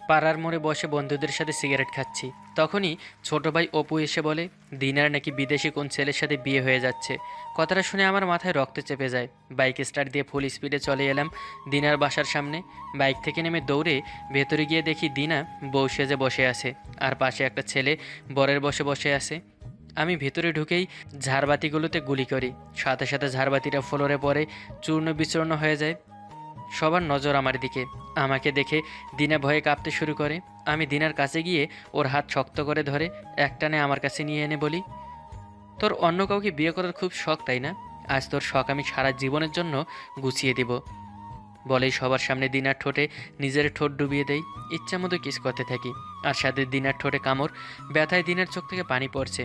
পাড়ার মোড়ে বসে বন্ধুদের সাথে সিগারেট খাচ্ছি। তখনই ছোট ভাই অপু এসে বলে দিনার নাকি বিদেশি কোন ছেলের সাথে বিয়ে হয়ে যাচ্ছে। কথাটা শুনে আমার মাথায় রক্ত চেপে যায়। বাইক স্টার্ট দিয়ে ফুল স্পিডে চলে এলাম দিনার বাসার সামনে। বাইক থেকে নেমে দৌড়ে ভেতরে গিয়ে দেখি দিনা বউ সেজে বসে আছে, আর পাশে একটা ছেলে বরের বসে বসে আছে। আমি ভেতরে ঢুকেই ঝাড়বাতিগুলোতে গুলি করি, সাথে সাথে ঝাড়বাতিটা ফ্লোরে পড়ে চূর্ণ বিচূর্ণ হয়ে যায়। সবার নজর আমার দিকে। আমাকে দেখে দিনা ভয়ে কাঁপতে শুরু করে। আমি দিনার কাছে গিয়ে ওর হাত শক্ত করে ধরে একটানে আমার কাছে নিয়ে এনে বলি, তোর অন্য কাউকে বিয়ে করার খুব শখ তাই না? আজ তোর শখ আমি সারা জীবনের জন্য গুছিয়ে দিব। বলেই সবার সামনে দিনার ঠোঁটে নিজের ঠোঁট ডুবিয়ে দেই। ইচ্ছা মতো কিস করতে থাকি, আর সাথে দিনার ঠোঁটে কামড়। ব্যথায় দিনার চোখ থেকে পানি পড়ছে।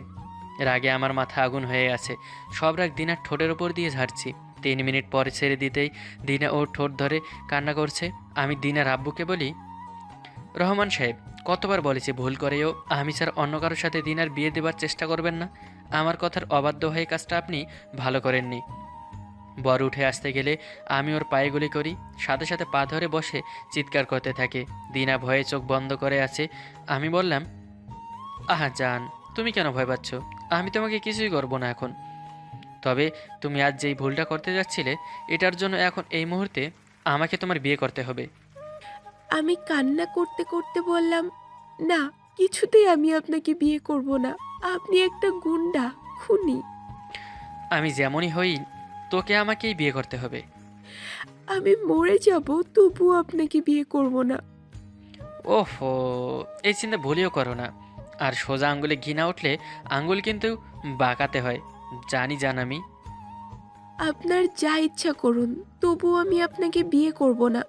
রাগে আমার মাথা আগুন হয়ে আছে। সব রাগ দিনার ঠোঁটের ওপর দিয়ে ঝাড়ছি। 3 মিনিট পরে ছেড়ে দিতেই দিনা ওর ঠোঁট ধরে কান্না করছে। আমি দিনার আব্বুকে বলি, রহমান সাহেব, কতবার বলেছি ভুল করেও আমি স্যার অন্য কারোর সাথে দিনার বিয়ে দেবার চেষ্টা করবেন না। আমার কথার অবাধ্য হয়ে কাজটা আপনি ভালো করেননি। বর উঠে আসতে গেলে আমি ওর পায়ে গুলি করি, সাথে সাথে পা ধরে বসে চিৎকার করতে থাকে। দিনা ভয়ে চোখ বন্ধ করে আছে। আমি বললাম, আহা জান, তুমি কেন ভয় পাচ্ছ? আমি তোমাকে কিছুই করবো না এখন। তবে তুমি আজ যেই ভুলটা করতে যাচ্ছিলে, এটার জন্য এখন এই মুহূর্তে আমাকে তোমার বিয়ে করতে হবে। আমি কান্না করতে করতে বললাম, না, কিছুতেই আমি আপনাকে বিয়ে করব না। আপনি একটা গুন্ডা, খুনি। আমি যেমনই হই, তোকে আমাকেই বিয়ে করতে হবে। আমি মরে যাব, তবুও আপনাকে বিয়ে করব না। ওহো, এই চিন্তা ভুলেও করো না। আর সোজা আঙ্গুলে ঘি না উঠলে আঙ্গুল কিন্তু বাঁকাতে হয়, জান আমি। আপনার যা ইচ্ছা করুন, তবুও আমি আপনাকে বিয়ে করব না।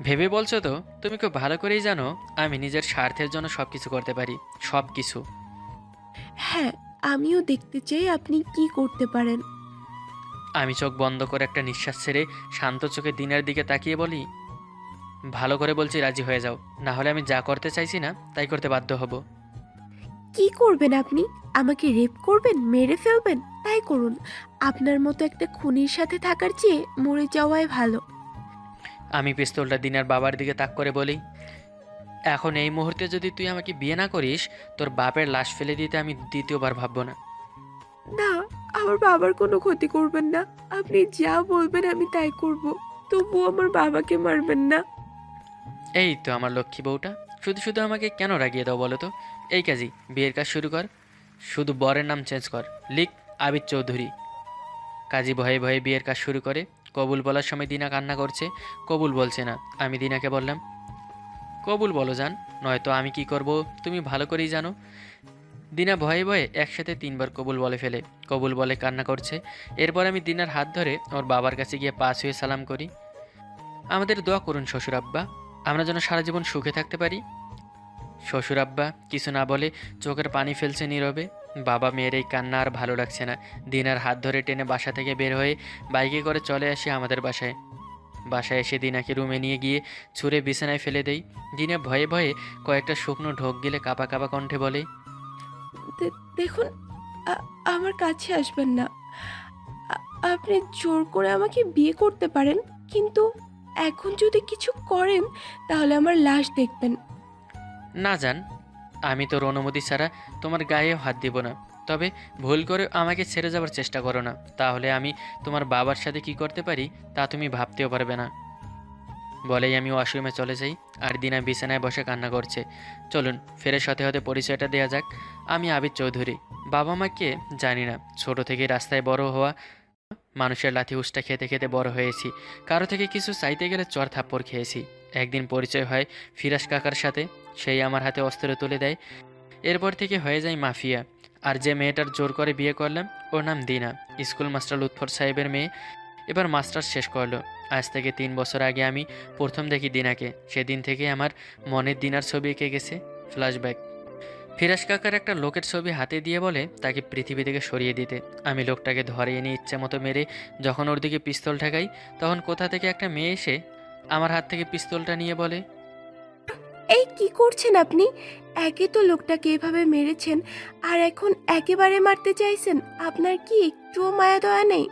ভেবে বলছো তো? তুমি খুব ভালো করেই জানো আমি নিজের স্বার্থের জন্য সব কিছু করতে পারি, সব কিছু। হ্যাঁ, আমিও দেখতে চাই আপনি কি করতে পারেন। আমি চোখ বন্ধ করে একটা নিঃশ্বাস ছেড়ে শান্ত চোখে দিনের দিকে তাকিয়ে বলি, ভালো করে বলছি রাজি হয়ে যাও, না হলে আমি যা করতে চাইছি না তাই করতে বাধ্য হব। কি করবেন আপনি? আমাকে রেপ করবেন, মেরে ফেলবেন? তাই করুন। আপনার মতো একটা খুনির সাথে থাকার চেয়ে মরে যাওয়াই ভালো। আমি পিস্তলটা দিনের বাবার দিকে তাক করে বলি, এখন এই মুহূর্তে যদি তুই আমাকে বিয়ে না করিস, তোর বাপের লাশ ফেলে দিতে আমি দ্বিতীয়বার ভাববো না। না, আমার বাবার কোনো ক্ষতি করবেন না। আপনি যা বলবেন আমি তাই করব। তবুও আমার বাবাকে মারবেন না। এই তো আমার লক্ষ্মী বউটা, শুধু শুধু আমাকে কেন রাগিয়ে দাও বলো তো? এই কাজই, বিয়ের কাজ শুরু কর। শুধু বরের নাম চেঞ্জ কর, লিখ আবির চৌধুরী। কাজী ভয়ে ভয়ে বিয়ের কাজ শুরু করে। কবুল বলার সময় দিনা কান্না করছে, কবুল বলছে না। আমি দিনাকে বললাম, কবুল বলো জান, নয়তো আমি কি করব তুমি ভালো করেই জানো। দিনা ভয়ে ভয়ে একসাথে 3বার কবুল বলে ফেলে। কবুল বলে কান্না করছে। এরপর আমি দিনার হাত ধরে ওর বাবার কাছে গিয়ে পা ছুঁয়ে সালাম করি। আমাদের দোয়া করুন শ্বশুর আব্বা, আমরা যেন সারা জীবন সুখে থাকতে পারি। শ্বশুর আব্বা কিছু না বলে চোখের পানি ফেলছে নীরবে। বাবা মেয়ের এই কান্না আর ভালো লাগছে না। দিনার হাত ধরে টেনে বাসা থেকে বের হয়ে বাইকে করে চলে আসি আমাদের বাসায়। বাসায় এসে দিনাকে রুমে নিয়ে গিয়ে ছুঁড়ে বিছানায় ফেলে দেই। দিনা ভয়ে ভয়ে কয়েকটা শুকনো ঢোক গিলে কাপা কাপা কণ্ঠে বলে, দেখুন, আমার কাছে আসবেন না। আ- আপনি জোর করে আমাকে বিয়ে করতে পারেন, কিন্তু এখন যদি কিছু করেন তাহলে আমার লাশ দেখবেন। না জান, আমি তোর অনুমতি ছাড়া তোমার গায়েও হাত দিব না। তবে ভুল করে আমাকে ছেড়ে যাওয়ার চেষ্টা করো না, তাহলে আমি তোমার বাবার সাথে কি করতে পারি তা তুমি ভাবতেও পারবে না। বলেই আমি ওয়াশরুমে চলে যাই, আর দিনা বিছানায় বসে কান্না করছে। চলুন ফ্রেশ হতে হতে পরিচয়টা দেওয়া যাক। আমি আবির চৌধুরী। বাবা মাকে জানি না, ছোট থেকে রাস্তায় বড় হওয়া, মানুষের লাথি উষ্টা খেতে খেতে বড় হয়েছি। কারো থেকে কিছু চাইতে গেলে চর থাপ্পড় খেয়েছি। একদিন পরিচয় হয় ফিরাস কাকার সাথে, সেই আমার হাতে অস্ত্র তুলে দেয়। এরপর থেকে হয়ে যায় মাফিয়া। আর যে মেয়েটার জোর করে বিয়ে করলাম, ওর নাম দিনা, স্কুল মাস্টার লুৎফর সাহেবের মেয়ে। এবার মাস্টার্স শেষ করলো। আজ থেকে 3 বছর আগে আমি প্রথম দেখি দিনাকে। সেদিন থেকে আমার মনের দিনার ছবি এঁকে গেছে। ফ্ল্যাশব্যাক। ফিরাজ কাকার একটা লোকের ছবি হাতে দিয়ে বলে তাকে পৃথিবী থেকে সরিয়ে দিতে। আমি লোকটাকে ধরে এনে ইচ্ছে মতো মেরে যখন ওর দিকে পিস্তল ঠেকাই, তখন কোথা থেকে একটা মেয়ে এসে আমার হাত থেকে পিস্তলটা নিয়ে বলে, এই কি করছেন আপনি? একে তো লোকটাকে এভাবে মেরেছেন, আর এখন একেবারে মারতে চাইছেন। আপনার কি একটুও মায়া দয়া নেই?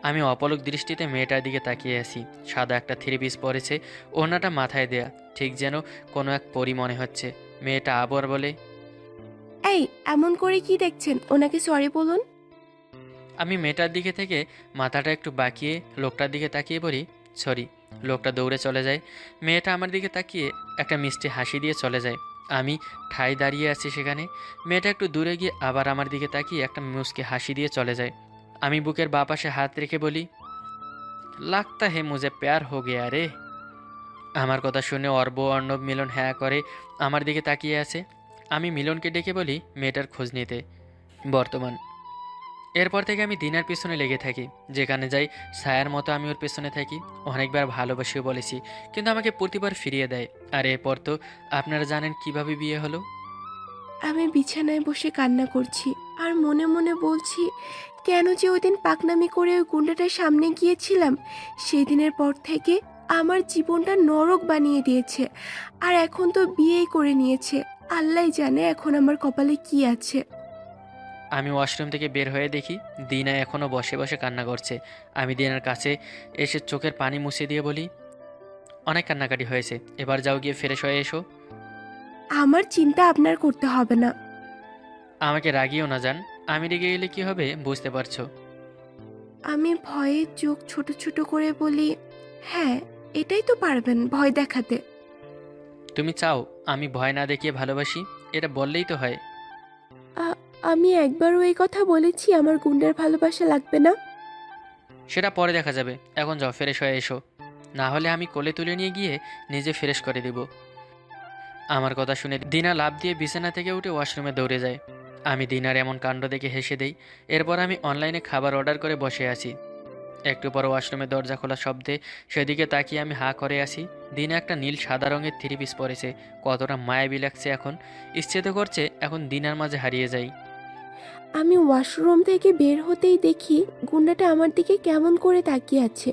আমি অপলক দৃষ্টিতে মেয়েটার দিকে তাকিয়ে আছি। সাদা একটা 3 পিস পরেছে, ওড়নাটা মাথায় দেয়া, ঠিক যেন কোনো এক পরী মনে হচ্ছে। মেয়েটা আবার বলে, এই এমন করে কি দেখছেন, ওনাকে সরি বলুন। আমি মেয়েটার দিকে থেকে মাথাটা একটু বাঁকিয়ে লোকটার দিকে তাকিয়ে বলি, সরি। লোকটা দৌড়ে চলে যায়। মেয়েটা আমার দিকে তাকিয়ে একটা মিষ্টি হাসি দিয়ে চলে যায়। আমি ঠাই দাঁড়িয়ে আছি সেখানে। মেয়েটা একটু দূরে গিয়ে আবার আমার দিকে তাকিয়ে একটা মুচকি হাসি দিয়ে চলে যায়। আমি বুকের বাঁ পাশে হাত রেখে বলি, লাগতা হে মুঝে প্যার হো গেয়া রে। আমার কথা শুনে অর্ণব মিলন হ্যাঁ করে আমার দিকে তাকিয়ে আছে। আমি মিলনকে ডেকে বলি মেয়েটার খোঁজ নিতে। বর্তমান। এরপর থেকে আমি দিনার পিছনে লেগে থাকি। যেখানে যাই ছায়ার মতো আমি ওর পেছনে থাকি। অনেকবার ভালোবাসিও বলেছি, কিন্তু আমাকে প্রতিবার ফিরিয়ে দেয়। আর এরপর তো আপনারা জানেন কিভাবে বিয়ে হলো। আমি বিছানায় বসে কান্না করছি আর মনে মনে বলছি, কেন যে ওই দিন পাকনামি করে ওই গুন্ডাটার সামনে গিয়েছিলাম। সেই দিনের পর থেকে আমার জীবনটা নরক বানিয়ে দিয়েছে। আর এখন তো বিয়েই করে নিয়েছে। আল্লাহ জানে এখন আমার কপালে কি আছে। আমি ওয়াশরুম থেকে বের হয়ে দেখি দিনা এখনও বসে বসে কান্না করছে। আমি দিনার কাছে এসে চোখের পানি মুছে দিয়ে বলি, অনেক কান্নাকাটি হয়েছে, এবার যাও গিয়ে ফ্রেশ হয়ে এসো। আমার চিন্তা আপনার করতে হবে না। আমাকে রাগিও না যান, আমি রেগে গেলে কি হবে বুঝতে পারছো। আমি ভয়ে চোখ ছোট ছোট করে বলি, হ্যাঁ এটাই তো পারবেন ভয় দেখাতে। তুমি চাও আমি ভয় না দেখিয়ে ভালোবাসি, এটা বললেই তো হয়। আমি একবারও এই কথা বলেছি আমার গুন্ডার ভালোবাসা লাগবে না। সেটা পরে দেখা যাবে, এখন যাও ফ্রেশ হয়ে এসো, না হলে আমি কোলে তুলে নিয়ে গিয়ে নিজে ফ্রেশ করে দিব। আমার কথা শুনে দিনা লাফ দিয়ে বিছানা থেকে উঠে ওয়াশরুমে দৌড়ে যায়। আমি দিনার এমন কাণ্ড দেখে হেসে দেই। এরপর আমি অনলাইনে খাবার অর্ডার করে বসে আছি। একটু পর ওয়াশরুমে দরজা খোলার শব্দে সেদিকে তাকিয়ে আমি হাঁ করে আসি। দিনা একটা নীল সাদা রঙের থ্রি পিস পরেছে, কতটা মায়াবী লাগছে এখন। ইচ্ছে তো করছে এখন দিনার মাঝে হারিয়ে যাই। আমি ওয়াশরুম থেকে বের হতেই দেখি গুন্ডাটা আমার দিকে কেমন করে তাকিয়ে আছে।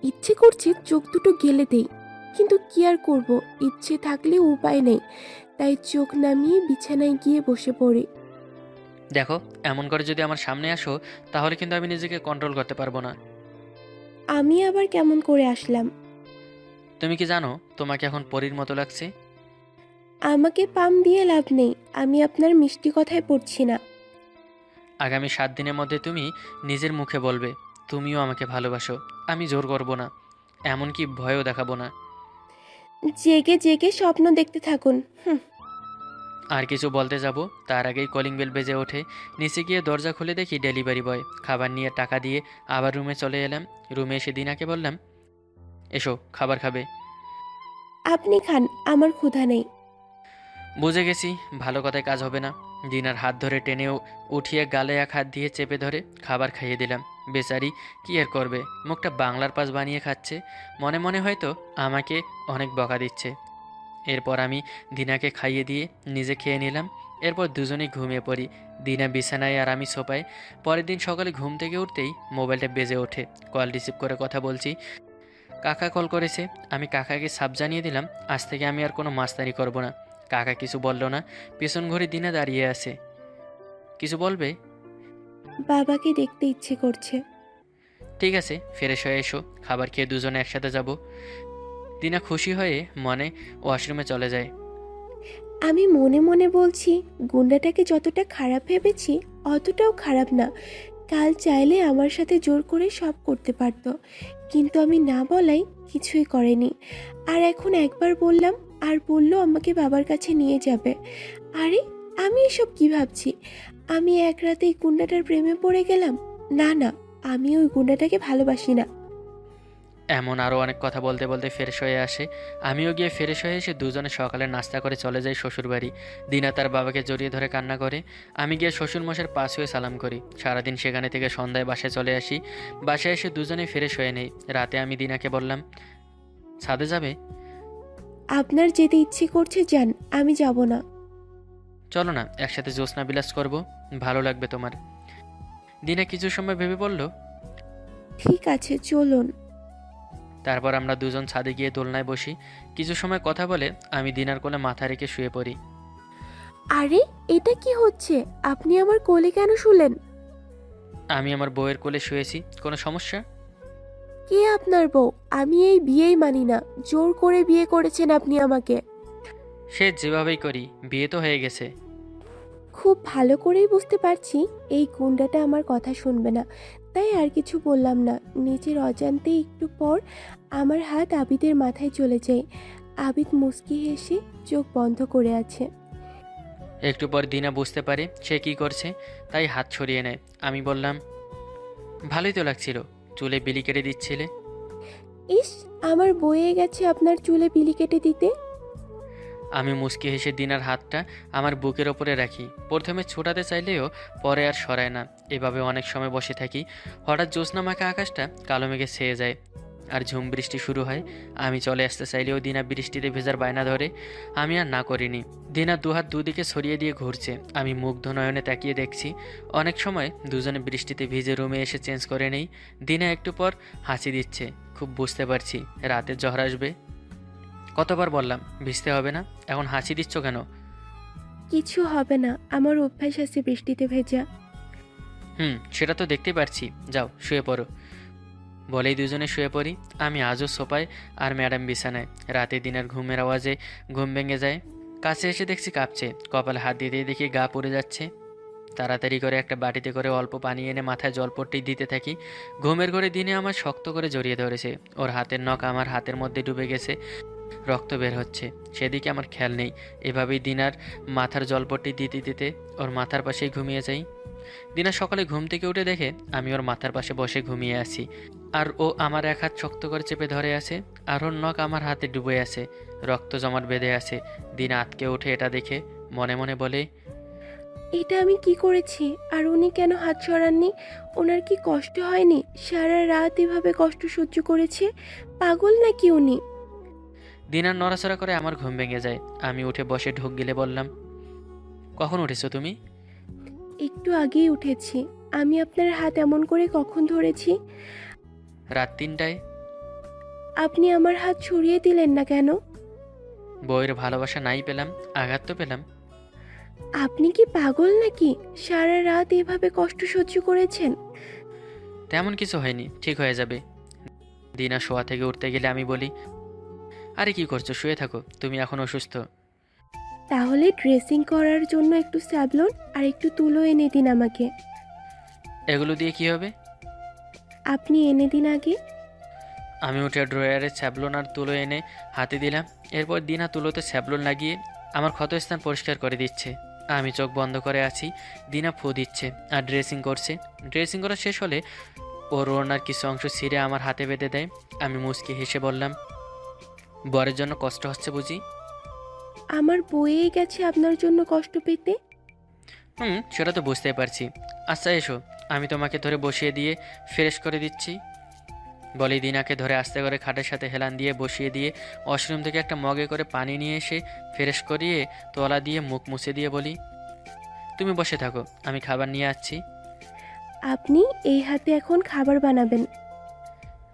ইচ্ছে করছে চোখ দুটো গেলে দেই, কিন্তু কি আর করব, ইচ্ছে থাকলে উপায় নেই। তাই চোখ নামিয়ে বিছানায় গিয়ে বসে পড়ি। দেখো, এমন করে যদি আমার সামনে আসো তাহলে কিন্তু আমি নিজেকে কন্ট্রোল করতে পারবো না। আমি আবার কেমন করে আসলাম? তুমি কি জানো তোমাকে এখন পরীর মতো লাগছে? আমাকে পাম দিয়ে লাভ নেই, আমি আপনার মিষ্টি কথায় পড়ছি না। আগামী 7 দিনের মধ্যে তুমি নিজের মুখে বলবে তুমিও আমাকে ভালোবাসো। আমি জোর করব না, এমনকি ভয়ও দেখাবো না। জেগে জেগে স্বপ্ন দেখতে থাকুন। আর কিছু বলতে যাব তার আগেই কলিং বেল বেজে ওঠে। নিচে গিয়ে দরজা খুলে দেখি ডেলিভারি বয়। খাবার নিয়ে টাকা দিয়ে আবার রুমে চলে এলাম। রুমে এসে দিনাকে বললাম, এসো খাবার খাবে। আপনি খান, আমার ক্ষুধা নেই। বুঝে গেছি ভালো কথায় কাজ হবে না। দিনার হাত ধরে টেনেও উঠিয়ে গালে এক হাত দিয়ে চেপে ধরে খাবার খাইয়ে দিলাম। বেচারি কি আর করবে, মুখটা বাংলার পাস বানিয়ে খাচ্ছে। মনে মনে হয়তো আমাকে অনেক বকা দিচ্ছে। এরপর আমি দিনাকে খাইয়ে দিয়ে নিজে খেয়ে নিলাম। এরপর দুজনেই ঘুমিয়ে পড়ি, দিনা বিছানায় আর আমি সোফায়। পরের দিন সকালে ঘুম থেকে উঠতেই মোবাইলটা বেজে ওঠে। কল রিসিভ করে কথা বলছি। কাকা কল করেছে। আমি কাকাকে সাব জানিয়ে দিলাম আজ থেকে আমি আর কোনো মাস্তানি করব না। কাকা কিছু বলল না, পেছন ঘড়ি দিনা দাঁড়িয়ে আছে। কিছু বলবে? বাবাকে দেখতে ইচ্ছে করছে। ঠিক আছে, ফ্রেশ হয়ে এসো, খাবার খেয়ে দুজনে একসাথে যাব। দিনা খুশি হয়ে মনে ওয়াশরুমে চলে যায়। আমি মনে মনে বলছি, গুন্ডাটাকে যতটা খারাপ ভেবেছি অতটাও খারাপ না। কাল চাইলে আমার সাথে জোর করে সব করতে পারতো, কিন্তু আমি না বলাই কিছুই করেনি। আর এখন একবার বললাম আর বললো আমাকে বাবার কাছে নিয়ে যাবে। আরে আমি এসব কি ভাবছি? আমি এক রাতেই গুন্ডাটার প্রেমে পড়ে গেলাম। না না, আমি ওই গুন্ডাটাকে ভালোবাসি না। এমন আরও অনেক কথা বলতে বলতে ফ্রেশ হয়ে আসে। আমিও গিয়ে ফ্রেশ হয়ে এসে দুজনে সকালে নাস্তা করে চলে যাই শ্বশুরবাড়ি। দিনা তার বাবাকে জড়িয়ে ধরে কান্না করে। আমি গিয়ে শ্বশুরমশাইয়ের পাশ হয়ে সালাম করি। সারাদিন সেখানে থেকে সন্ধ্যায় বাসায় চলে আসি। বাসায় এসে দুজনেই ফ্রেশ হয়ে নেই। রাতে আমি দিনাকে বললাম, ছাদে যাবে? আপনার যেতে ইচ্ছে করছে যান, আমি যাব না। চলো না একসাথে জ্যোৎস্না বিলাস করব, ভালো লাগবে তোমার। দিনা কিছু সময় ভেবে বলল, ঠিক আছে চলুন। তারপর আমরা দুজন ছাদে গিয়ে দোলনায় বসি। কিছু সময় কথা বলে আমি দিনার কোলে মাথা রেখে শুয়ে পড়ি। আরে এটা কি হচ্ছে? আপনি আমার কোলে কেন শুলেন? আমি আমার বউয়ের কোলে শুয়েছি, কোনো সমস্যা? কে আপনার বউ? আমি এই বিয়েই মানি না। জোর করে বিয়ে করেছেন আপনি আমাকে। সে যেভাবেই করি, বিয়ে তো হয়ে গেছে। খুব ভালো করেই বুঝতে পারছি এই গুন্ডাটা আমার কথা শুনবে না, তাই আর কিছু বললাম না। নিজের অজান্তে একটু পর আমার হাত আবিদের মাথায় চলে যায়। আবিদ মুচকি হেসে চোখ বন্ধ করে আছে। একটু পর দিনা বুঝতে পারে সে কি করছে, তাই হাত ছড়িয়ে নেয়। আমি বললাম, ভালোই তো লাগছিল, চুলে বিলি কেটে দিচ্ছিলে। ইস, আমার বয়ে গেছে আপনার চুলে বিলি কেটে দিতে। আমি মুচকি হেসে দিনার হাতটা আমার বুকের ওপরে রাখি। প্রথমে ছোটাতে চাইলেও পরে আর সরায় না। এভাবে অনেক সময় বসে থাকি। হঠাৎ জ্যোৎস্না মাখা আকাশটা কালো মেঘে ছেয়ে যায় আর ঝুম বৃষ্টি শুরু হয়। আমি চলে আসতে চাইলেও দিনা বৃষ্টিতে ভেজার বায়না ধরে। আমি আর না করিনি। দিনা দুহাত দুদিকে ছড়িয়ে দিয়ে ঘুরছে। আমি মুগ্ধ নয়নে তাকিয়ে দেখছি। অনেক সময় দুজনে বৃষ্টিতে ভিজে রুমে এসে চেঞ্জ করে নেই। দিনা একটু পর হাসি দিচ্ছে। খুব বুঝতে পারছি রাতে ঝড় আসবে। কতবার বললাম ভিজতে হবে না, এখন হাসি দিচ্ছ কেন? কিছু হবে না, আমার অভ্যাস আছে বৃষ্টিতে ভেজা। সেটা তো দেখতে পারছি। যাও শুয়ে পড়ো। বলেই দুজনে শুয়ে পড়ি। আমি আজও সোফায় আর ম্যাডাম বিছানায়। রাতে দিনের ঘুমের আওয়াজে ঘুম ভেঙে যায়। কাছে এসে দেখছি কাঁপছে। কপালে হাত দিতেই দেখি গা পুড়ে যাচ্ছে। তাড়াতাড়ি করে একটা বাটিতে করে অল্প পানি এনে মাথায় জলপট্টি দিতে থাকি। ঘুমের ঘরে দিনে আমার শক্ত করে জড়িয়ে ধরেছে। ওর হাতের নখ আমার হাতের মধ্যে ডুবে গেছে। রক্ত বের হচ্ছে, সেদিকে আমার খেয়াল নেই। এভাবেই দিনার মাথার জলপট্টি দিতে দিতে ওর মাথার পাশেই ঘুমিয়ে যাই। দিনা সকালে ঘুম থেকে উঠে দেখে আমি ওর মাথার পাশে বসে ঘুমিয়ে আছি, আর ও আমার এক হাত শক্ত করে চেপে ধরে আছে, আর ওর নখ আমার হাতে ডুবে আছে, রক্ত জমাট বেঁধে আছে। দিনা আতকে ওঠে এটা দেখে, মনে মনে বলে, এটা আমি কি করেছি? আর উনি কেন হাত সরাননি? ওনার কি কষ্ট হয়নি? সারা রাত এভাবে কষ্ট সহ্য করেছে। পাগল নাকি উনি? দিনার নড়াচড়া করে আমার ঘুম ভেঙে যায়। আমি উঠে বসে ঢোক গিলে বললাম, কখন উঠেছো তুমি? একটু আগেই উঠেছি। আমি আপনার হাত এমন করে কখন ধরেছি? রাত 3টায়। আপনি আমার হাত ছড়িয়ে দিলেন না কেন? বউয়ের ভালোবাসা নাই পেলাম, আঘাত তো পেলাম। আপনি কি পাগল নাকি? সারা রাত এভাবে কষ্ট সহ্য করেছেন। তেমন কিছু হয়নি, ঠিক হয়ে যাবে। দিনা শোয়া থেকে উঠতে গেলে আমি বলি, আরে কি করছো, শুয়ে থাকো, তুমি এখন অসুস্থ। তাহলে ড্রেসিং করার জন্য একটু স্যাভলন আর একটু তুলো এনে দিন আমাকে। এগুলো দিয়ে কি হবে? আপনি এনে দিন আগে। আমি উঠে ড্রয়ারে স্যাভলন আর তুলো এনে হাতে দিলাম। এরপর দিনা তুলোতে স্যাভলন লাগিয়ে আমার ক্ষতস্থান পরিষ্কার করে দিচ্ছে। আমি চোখ বন্ধ করে আছি। দিনা ফু দিচ্ছে আর ড্রেসিং করছে। ড্রেসিং করা শেষ হলে ওর ওড়নার কিছু অংশ ছিঁড়ে আমার হাতে বেঁধে দেয়। আমি মুচকি হেসে বললাম, বরের জন্য কষ্ট হচ্ছে বুঝি? আমার বয়েই গেছে আপনার জন্য কষ্ট পেতে। সেটা তো বুঝতেই পারছি। আচ্ছা এসো, আমি তোমাকে ধরে বসিয়ে দিয়ে ফ্রেশ করে দিচ্ছি। বলি দিনাকে ধরে আস্তে করে খাটের সাথে হেলান দিয়ে বসিয়ে দিয়ে ওয়াশরুম থেকে একটা মগে করে পানি নিয়ে এসে ফ্রেশ করিয়ে তোলা দিয়ে মুখ মুছে দিয়ে বলি, তুমি বসে থাকো, আমি খাবার নিয়ে আসছি। আপনি এই হাতে এখন খাবার বানাবেন?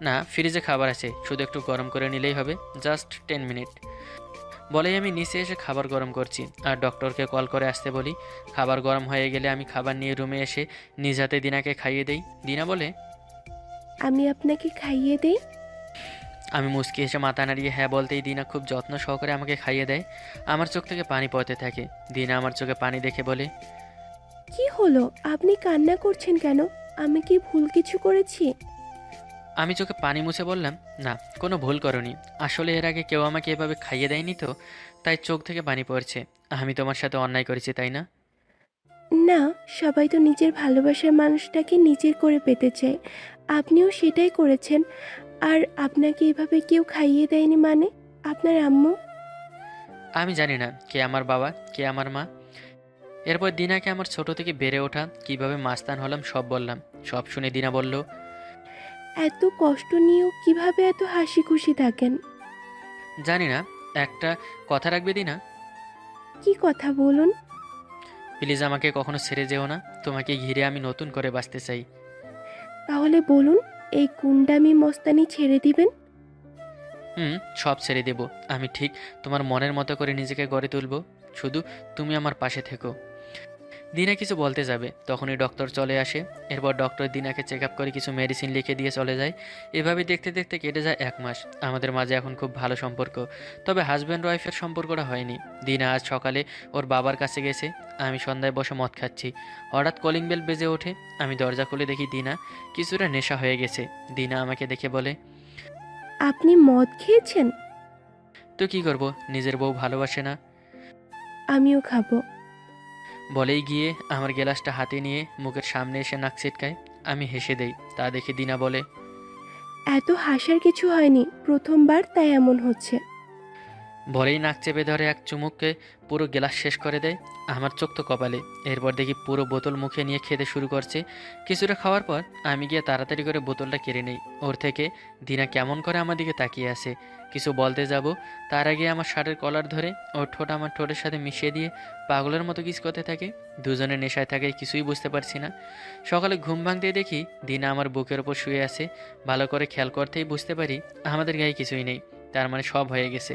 না, ফ্রিজে খাবার আছে, শুধু একটু গরম করে নিলেই হবে, জাস্ট 10 মিনিট। বলেই আমি নিচে এসে খাবার গরম করছি আর ডক্টরকে কল করে আসতে বলি। খাবার গরম হয়ে গেলে আমি খাবার নিয়ে রুমে এসে নিজ হাতে দিনাকে খাইয়ে দেই। দিনা বলে, আমি আপনাকে খাইয়ে দেই? আমি মুচকি হেসে মাথা নাড়িয়ে হ্যাঁ বলতেই দিনা খুব যত্ন সহকারে আমাকে খাইয়ে দেয়। আমার চোখ থেকে পানি পড়তে থাকে। দিনা আমার চোখে পানি দেখে বলে, কি হলো? আপনি কান্না করছেন কেন? আমি কি ভুল কিছু করেছি? আমি চোখে পানি মুছে বললাম, না, কোনো ভুল করনি। আসলে এর আগে কেউ আমাকে এভাবে খাইয়ে দেয়নি তো, তাই চোখ থেকে পানি পড়ছে। আমি তোমার সাথে অন্যায় করেছি তাই না? না, সবাই তো নিজের ভালোবাসার মানুষটাকে নিজের করে পেতে চায়। আপনিও সেটাই করেছেন। আর আপনাকে এভাবে কেউ খাইয়ে দেয়নি মানে? আপনার আম্মু? আমি জানি না কে আমার বাবা, কে আমার মা। এরপর দিনাকে আমার ছোট থেকে বেড়ে ওঠা, কিভাবে মাস্তান হলাম সব বললাম। সব শুনে দিনা বলল, এত কষ্ট নিয়েও কিভাবে এত হাসি খুশি থাকেন? জানি না, একটা কথা রাখবে দিনা? কি কথা বলুন? প্লিজ আমাকে কখনো ছেড়ে যেও না। তোমাকে ঘিরে আমি নতুন করে বাঁচতে চাই। তাহলে বলুন, এই গুন্ডামি মস্তানি ছেড়ে দিবেন? সব ছেড়ে দেব। আমি ঠিক তোমার মনের মতো করে নিজেকে গড়ে তুলব। শুধু তুমি আমার পাশে থেকো। দিনা কিছু বলতে যাবে তখনই ডক্টর চলে আসে। এরপর ডক্টর দিনাকে চেক আপ করে কিছু মেডিসিন লিখে দিয়ে চলে যায়। এভাবে দেখতে দেখতে কেটে যায় 1 মাস। আমাদের মাঝে এখন খুব ভালো সম্পর্ক, তবে হাজব্যান্ড ওয়াইফের সম্পর্কটা হয়নি। দিনা আজ সকালে ওর বাবার কাছে গেছে। আমি সন্ধ্যায় বসে মদ খাচ্ছি। হঠাৎ কলিং বেল বেজে ওঠে। আমি দরজা খুলে দেখি দিনা কিছুটা নেশা হয়ে গেছে। দিনা আমাকে দেখে বলে, আপনি মদ খেয়েছেন? তো কি করব, নিজের বউ ভালোবাসে না? আমিও খাবো। বলেই গিয়ে আমার গ্লাসটা হাতে নিয়ে মুখের সামনে এসে নাক ছিটকায়। আমি হেসে দেই। তা দেখে দিনা বলে, এত হাসার কিছু হয়নি, প্রথমবার তাই এমন হচ্ছে। বলেই নাক চেপে ধরে এক চুমুককে পুরো গ্লাস শেষ করে দেয়। আমার চোখ তো কপালে। এরপর দেখি পুরো বোতল মুখে নিয়ে খেতে শুরু করছে। কিছুটা খাওয়ার পর আমি গিয়ে তাড়াতাড়ি করে বোতলটা কেড়ে নেই ওর থেকে। দিনা কেমন করে আমার দিকে তাকিয়ে আছে। কিছু বলতে যাব, তার আগে আমার শার্টের কলার ধরে ওর ঠোঁট আমার ঠোঁটের সাথে মিশিয়ে দিয়ে পাগলের মতো কিস করতে থাকে। দুজনে নেশায় থাকে, কিছুই বুঝতে পারছি না। সকালে ঘুম ভাঙতে দেখি দিনা আমার বুকের ওপর শুয়ে আছে। ভালো করে খেয়াল করতেই বুঝতে পারি আমাদের গায়ে কিছুই নেই। তার মানে সব হয়ে গেছে।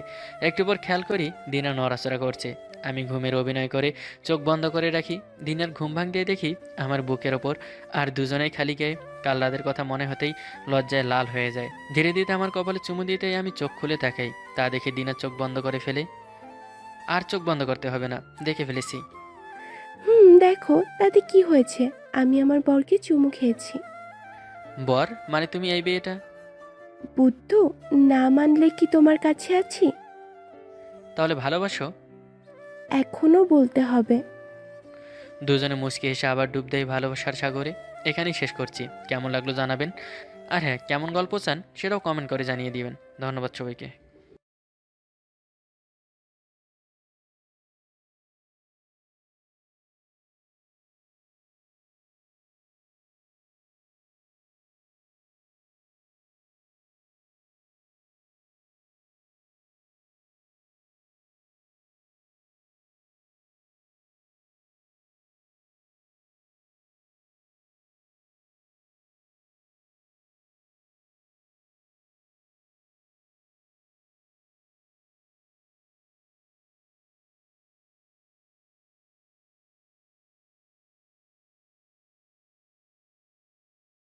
একটু পর খেয়াল করি দিনা নড়াচড়া করছে। আমি ঘুমের অভিনয় করে চোখ বন্ধ করে রাখি। দিনের ঘুম ভাঙতে দেখি আমার বুকের ওপর আর দুজনেই খালি গায়ে। কাল রাতের কথা মনে হতেই লজ্জায় লাল হয়ে যায়। ধীরে ধীরে আমার কপালে চুমু দিতেই আমি চোখ খুলে তাকাই। তা দেখে দিনা চোখ বন্ধ করে ফেলে। আর চোখ বন্ধ করতে হবে না, দেখে ফেলেছি। দেখো তাতে কি হয়েছে, আমি আমার বরকে চুমু খেয়েছি। বর মানে তুমি এই বিয়েটা? বুদ্ধু, না মানলে কি তোমার কাছে আছি? তাহলে ভালোবাসো? এখনো বলতে হবে? দুজনে মুচকি হেসে আবার ডুব দেয় ভালোবাসার সাগরে। এখানেই শেষ করছি। কেমন লাগলো জানাবেন। আর হ্যাঁ, কেমন গল্প চান সেটাও কমেন্ট করে জানিয়ে দিবেন। ধন্যবাদ সবাইকে।